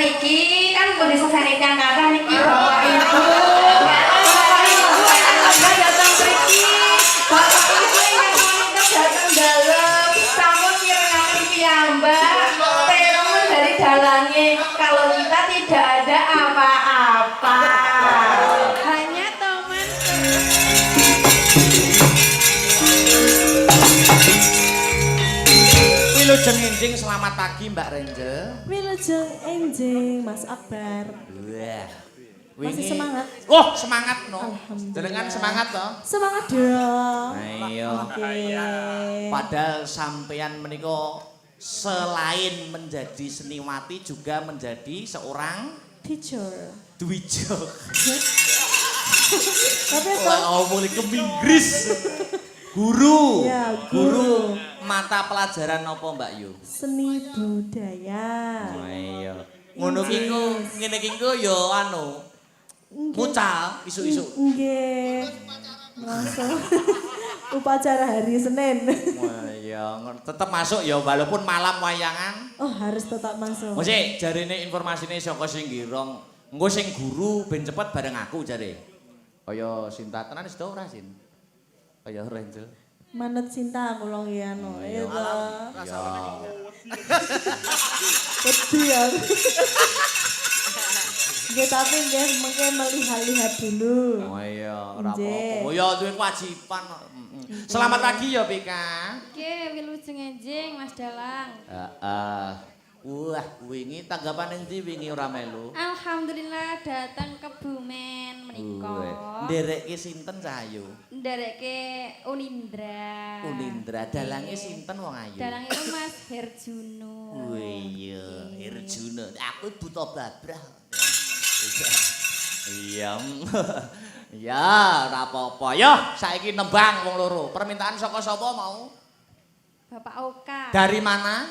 niki kan kudu sesane tiyang kathah niki Bapak Ibu. Bapak Ibu kan datang mriki. Bapak Ibu ingkang menika datang dalem sampun mirengaken piyambak. Telepon dari dalangnya kalau kita tidak ada apa-apa. Hanya teman. Wilujeng enjing selamat pagi Mbak Renje. Wilujeng enjing Mas Akbar. Wah. Masih semangat? Oh, semangat no. Alhamdulillah. Jenengan semangat toh? Semangat dong. Ayo. Oke. Padahal sampeyan menika selain menjadi seniwati juga menjadi seorang Teacher. Dwijo. Tapi apa? Wah, ngomong ke Inggris. Guru. Ya, Guru mata pelajaran apa Mbak Yu? Seni budaya. Oh iya. Ngono ki ku ngene ki ku ya anu. Mucal isu-isu. Nggih. Langsung. Upacara hari Senin. Wah iya, tetep masuk ya walaupun malam wayangan. Oh, harus tetap masuk. Mesti jarine informasine saka sing girong. Engko sing guru ben cepet bareng aku jare. Kaya Sinta tenan wis ora Sin. Kaya Renjel. Manut cinta aku long ya no. Ayo toh. Ya. Wedi ya. Nggih tapi nggih mengke melihat-lihat dulu. Oh iya, ora Nggih. apa-apa. Oh ya duwe kewajiban. Selamat pagi ya Pika. Oke, wilujeng enjing Mas Dalang. Heeh. Wah, wingi tanggapan endi wingi ora melu? Alhamdulillah datang ke Bumen menika. Nderekke sinten Cahayu? Nderekke Unindra. Unindra, dalange sinten wong ayu? Dalang itu Mas Herjuno. Wih iya, Herjuno. Aku buta babrah. Iya. Ya, ora apa-apa. Yo, saiki nembang wong loro. Permintaan saka sapa mau? Bapak Oka. Dari mana?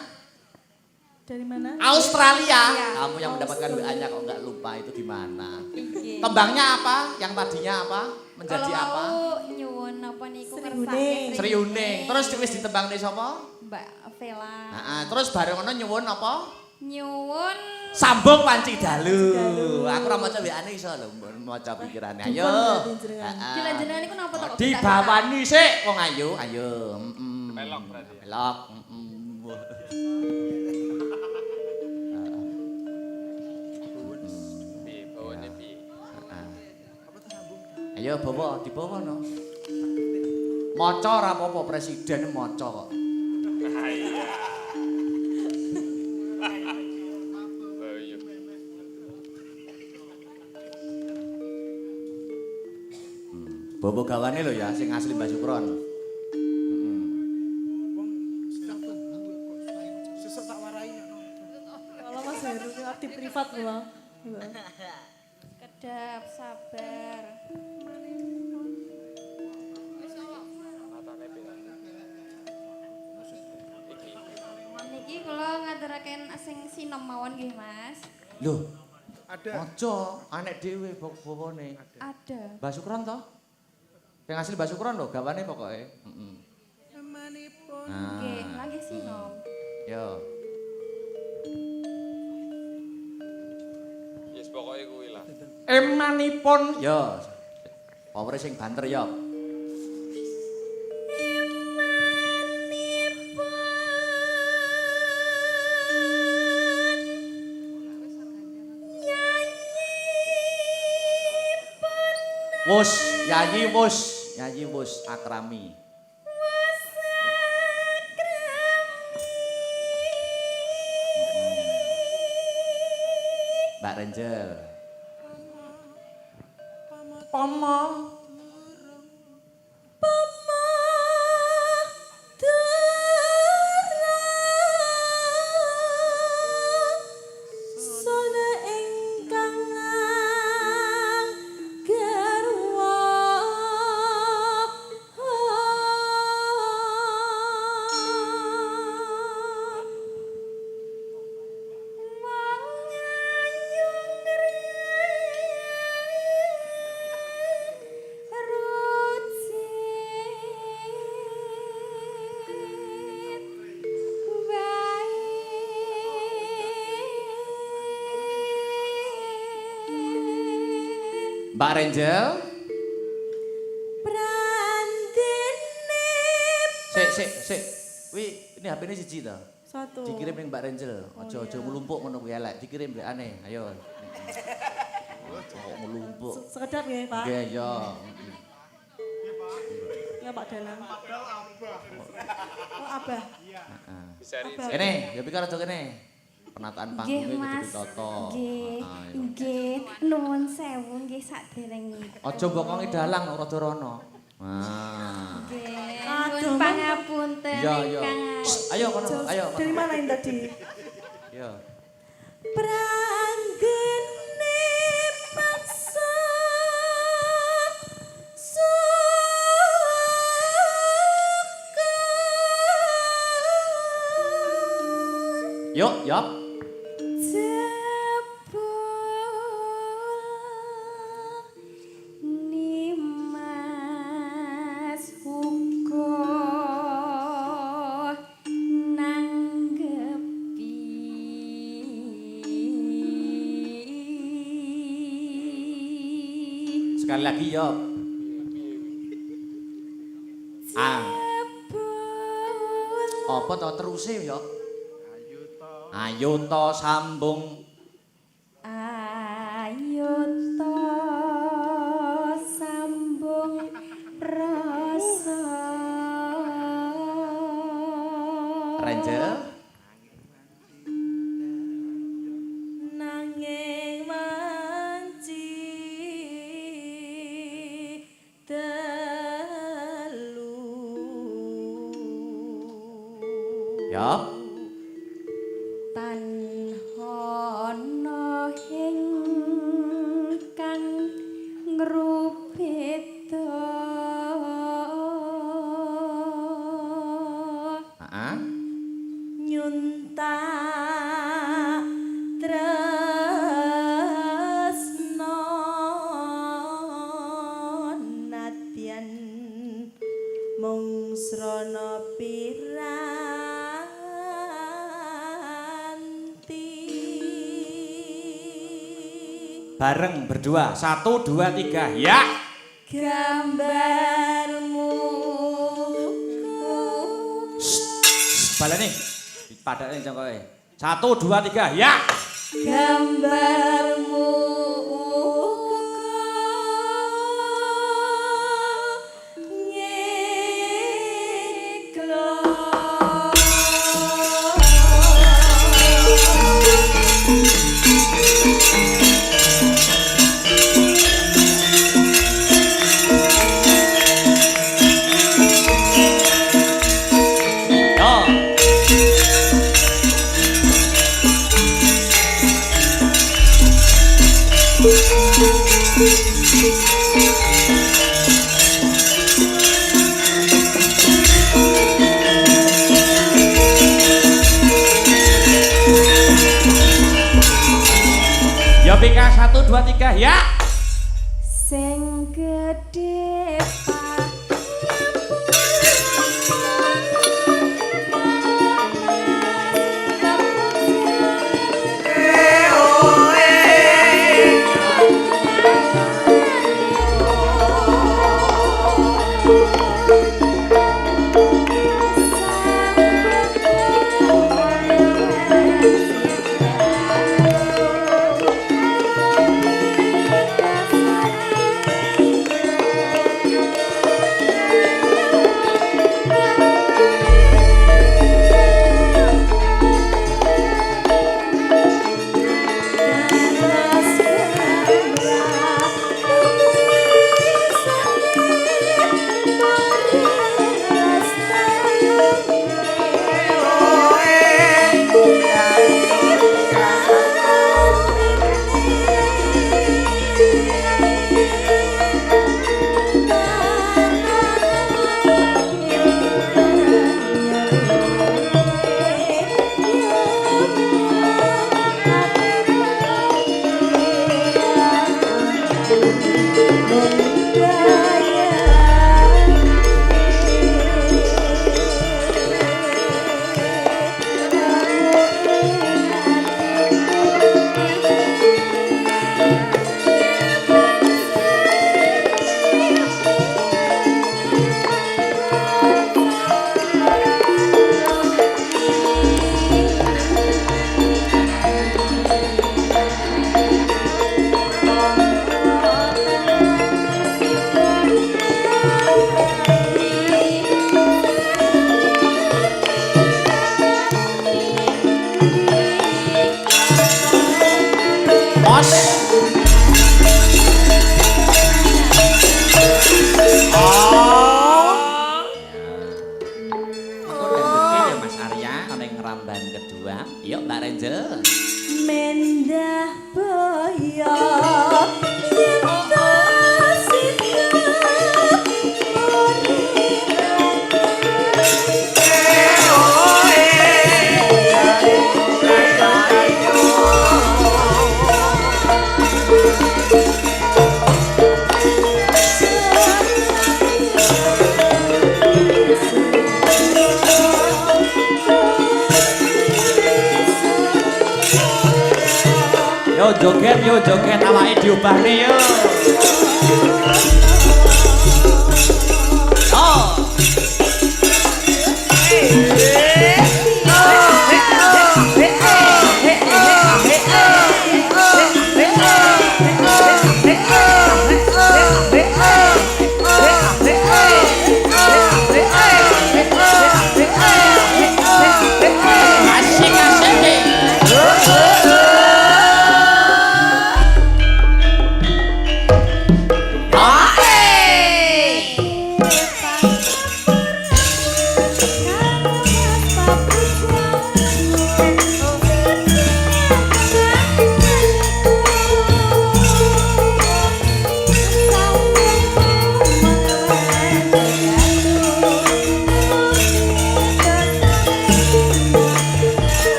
Dari mana? Australia. Kamu yang mendapatkan WA-nya kok nggak lupa itu gimana? Iya. Tembangnya apa? Yang tadinya apa? Menjadi Kalau apa? mau nyuwun apa niku Sri kersane Uning. Sri Uning. Terus wis ditembang sapa? Mbak Vela. Heeh, terus bareng ngono nyuwun apa? Nyuwun Sambung panci dalu. Aku ora maca WA-ne iso lho, maca pikirane. Ayo. Heeh. Dilanjenengan niku napa to kok? Dibawani sik wong ayu, ayo. Melok berarti. Melok. Piye bawane piye? Ayo bawa, dibawa no. Maca ora apa-apa presiden maca kok. Iya. Oh iya. Bawa gawane lho ya sing asli Mbak Sukron. Kalau Mas Heru aktif privat lho. Kedap sabar. Matane piye? Iki. Niki kula ngaturaken sing sinom mawon nggih Mas. Lho. Ada. Aja, anek dhewe bawane. Ada. Mbak Sukron toh? Sing asli Mbak Sukron lho gawane pokoke. Heeh. Nggih, lagi sinom. Yo. Yes pokoke kuwi lah. Emanipun. Yo. Power sing banter yo. Wus, nyanyi wus akrami. Mbak Renjel. Pomo. Sona ingkang garwa Mbak Renjel. Prandene Sik. Ini HP-ne siji ta? satu. Dikirim ning Mbak Renjel. Aja nglumpuk ngono kuwi elek. Dikirim mbek aneh. Ayo. Kok nglumpuk. Sekedap ya, Pak. Nggih, ya. Ya, Pak Dalang. Oh, Abah. Seri Kene, ya pikir aja kene. Penataan Nggih, panggungnya Mas. kudu ditata. Nggih. Ah, iya. Nggih, nuwun sewu nggih saderengipun. Aja bokonge dalang rada rono. Ah. Nggih. Aduh, Nuwun pangapunten Iya. ingkang Ayo kono, ayo. Dari mana ini tadi? Yo. Pranggene paksa syukur Yuk. jebul nimas uga nanggepi Sekali lagi yuk. Ah, jebul apa to teruse yuk? Ayo to sambung. ayo to sambung rasa Renjel. nanging manci telu. Yuk. tanhono ingkang ngrupita Heeh. Nyunta tresno nadyan mung srana piranti Bareng berdua. 1 2 3. Ya. gambarmu Balane. Padane cengkoke. 1 2 3. Ya. gambarmu Yo. Ya Pika 1 2 3. Ya. sing gedhe Os. Oh. Engko dendeke ya Mas Arya ana ing ramban kedua. Yuk Mbak Renjel. Mendah boyo yen Yo joget awake diobahne yo. Oh.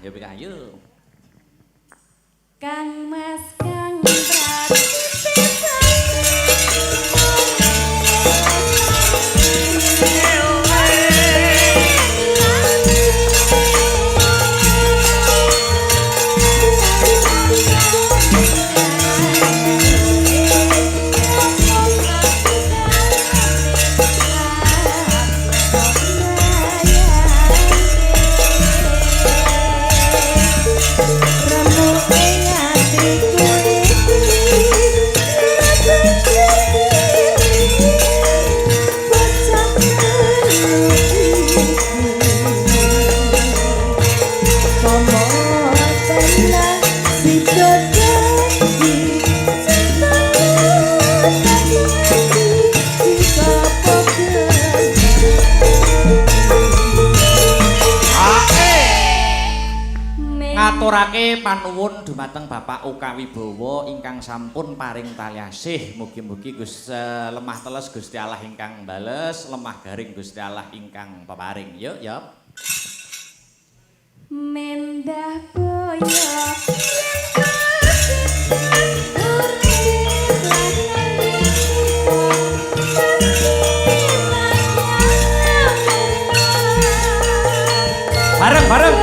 Yo Pika, yuk. Kang Mas Kang Prat ngaturake panuwun dumateng Bapak Oka Wibowo ingkang sampun paring talyasih. Mugi-mugi Gusti lemah teles Gusti Allah ingkang bales, lemah garing Gusti Allah ingkang peparing. Yuk, yuk. Mendah boyo Bareng-bareng.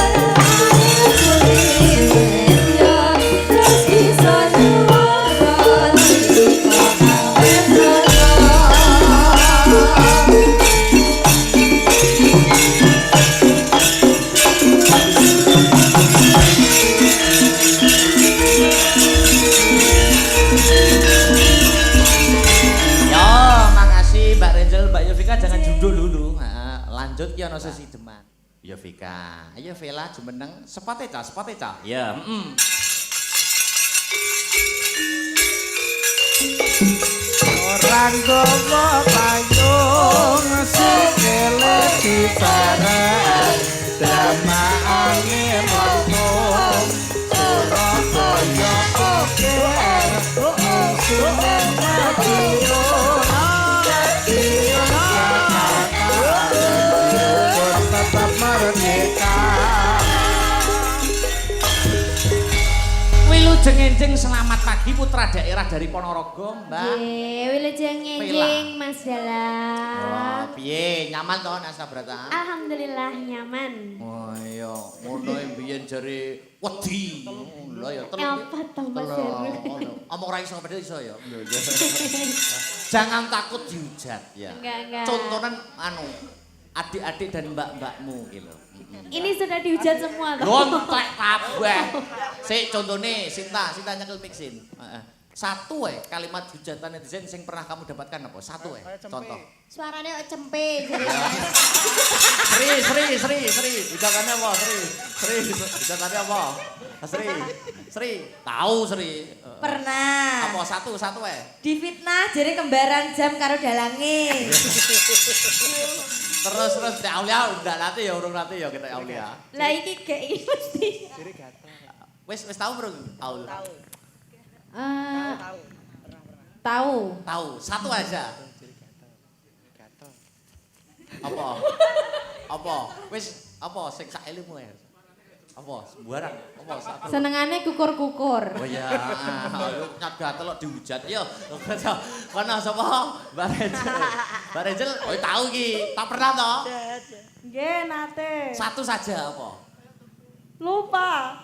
Jangan judul dulu, lanjut ya ono sesi deman. Ya Vika, ayo Vela jumeneng sepate cah. Ya, Orang gowo payung sikile disaran dramaane monong Surabaya oke musuhan madiun tetap merdeka. Wilujeng-enjing selamat pagi putra daerah dari Ponorogo, Mbak. Wilujeng-enjing Mas Dalang. Oh, piye? Nyaman toh nek sabrata? Alhamdulillah nyaman. Oh iya, ngono mbiyen jare wedi. Lho ya Apa toh Mas Heru? Omong ra iso padahal iso ya. Jangan takut dihujat ya. Enggak. Contohnya adik-adik dan mbak-mbakmu gitu. Ini sudah dihujat semua toh. Lontek kabeh. Sik contone Sinta nyekel mixin. Satu kalimat hujatan netizen sing pernah kamu dapatkan apa? Satu contoh. Suaranya cempe. Sri. Ucapannya apa? Sri. Ucapannya apa? Sri. Tahu Sri. Pernah. Apa satu Difitnah jadi kembaran jam karo dalange. Terus Teh Aulia udah nanti ya urung nanti ya kita Aulia. Lah iki gak iki mesti. Wis tahu bro Aul. Tahu. Satu aja. Apa? Wis apa sing sak ilmu ya? Apa sembarang? Apa satu? Senengane kukur-kukur. Oh iya, nyat gatel kok dihujat. Yo, kono sapa? Mbak Rachel, oh tahu ki. Tak pernah toh? Nggih, nate. Satu saja apa? Lupa.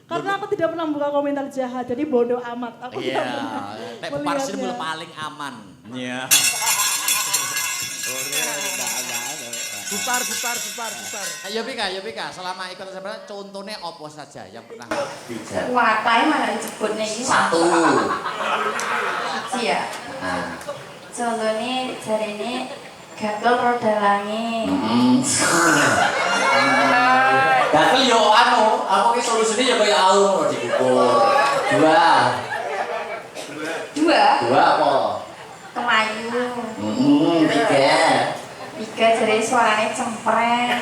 Karena aku tidak pernah buka komentar jahat, jadi bodoh amat. Aku Iya, tidak pernah nek peparsin melihatnya. paling aman. Iya. Bubar. Ayo Pika, selama ikut sebenarnya contohnya apa saja yang pernah dijat? Watai malah disebut nih. Satu. Iya. Nah. Contohnya jari ini gagal roda langit. Gatel yo apa ki solusine ya kaya aur dikukur. Dua apa? Kemayu. Tiga. Jadi suaranya cempreng.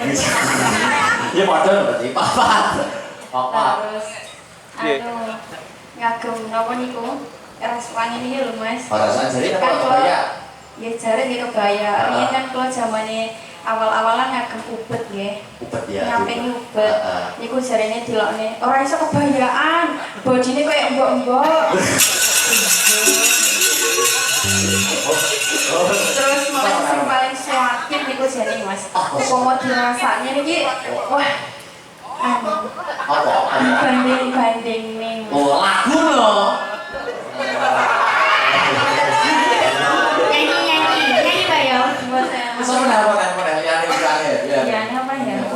Ya padahal berarti papat. Terus ngagem napa niku? Rasukan ini lho Mas. Rasane jare Kan apa kalau ya? ya jare di kebaya. Riyen kan kalau zamane awal-awalan ngagem ubet nggih. Ubet ya. Nyamping ubet. Niku jarene dilokne ora iso kebayaan. Bodine koyo embok-embok. Terus mulai sing paling suakit niku jane Mas. Upama dirasakne niki wah Apa? banding ning. Oh, lagu loh. Nyanyi Pak ya. Sama apa ya Ya apa ya?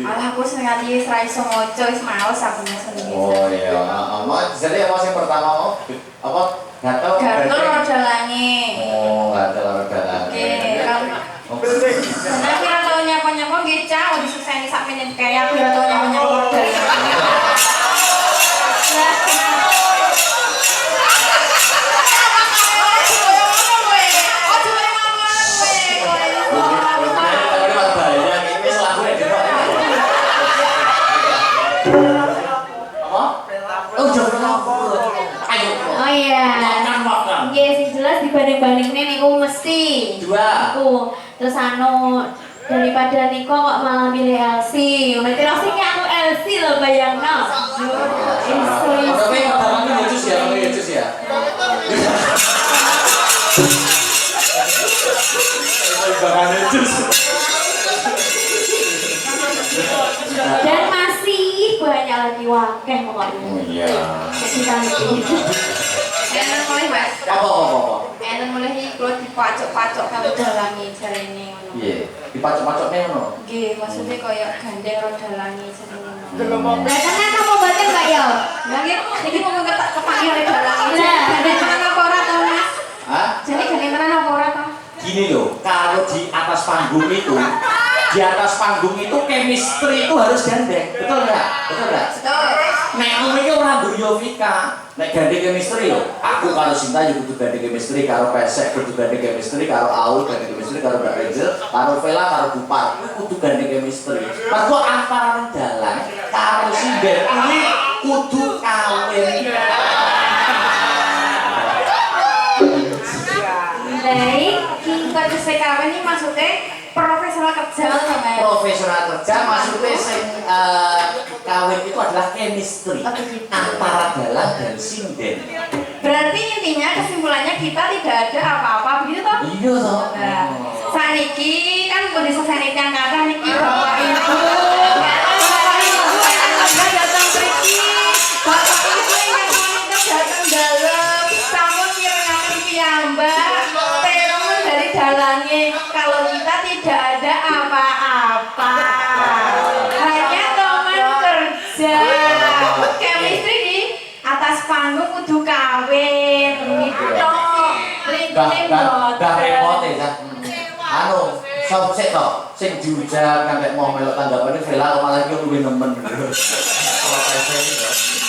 Alah aku seneng ati wis ra iso maca wis males aku sendiri. Oh iya, jadi apa sing pertama apa? Gatel roda langit. Oh, gatel roda langit. Oke, karena kira tau nyapa-nyapa nggih Cak, disuseni sak menit kayak aku kira tau nyapa-nyapa roda langit. Oh iya. Iya sing jelas dibanding-bandingne niku mesti. Dua. Aku terus daripada Niko kok malah milih Elsie. Berarti Elsie ki aku Elsie lho bayangno. Tapi pertamanya lucu ya. Dan masih banyak lagi wakeh pokoknya. Oh iya. Kita Enten mulai Mas. Apa? Enten mulai kalau dipacok-pacok kamu dalangi jarene ngono. Iya, dipacok-pacoknya ngono. Nggih, maksudnya kaya gandeng ro dalangi jarene ngono. Delok Lah tenan apa mboten Mbak yo? Lah niki mau ngetak kepanggil ro dalangi. Lah gandeng tenan apa ora to Mas? Hah? Jadi gandeng tenan apa ora to? Gini loh, kalau di atas panggung itu chemistry itu harus gandeng, betul nggak? Betul. Nek ngomong iki ora guyu Vika, nek gandeng chemistry yo. Aku karo Sinta yo kudu gandeng chemistry, karo Pesek kudu gandeng chemistry, karo Aul gandeng chemistry, karo Mbak Rachel, karo Vela, karo Bupar, kudu gandeng chemistry. Mergo antara dalan karo sinden kuwi kudu kawin. Baik, kita kawin ini maksudnya profesional kerja loh Mas. Profesional kerja maksudnya sing kawin itu adalah chemistry antara dalang dan sinden. Berarti intinya kesimpulannya kita tidak ada apa-apa begitu toh? Iya toh. Nah, saniki kan kondisi saniki yang kata niki bapak ibu datang pergi, bapak ibu yang wanita datang dalam, sampun kira-kira piyambak, temen dari dalangnya. Kalau kita tidak ada apa-apa, hanya teman kerja. Chemistry di atas panggung kudu kawin gitu. Lingkungan Gak repot ya, Anu, Sok sik to, sing diujar sampai mau melok tanggapane Vela kok malah iki luwih nemen. Protese iki to.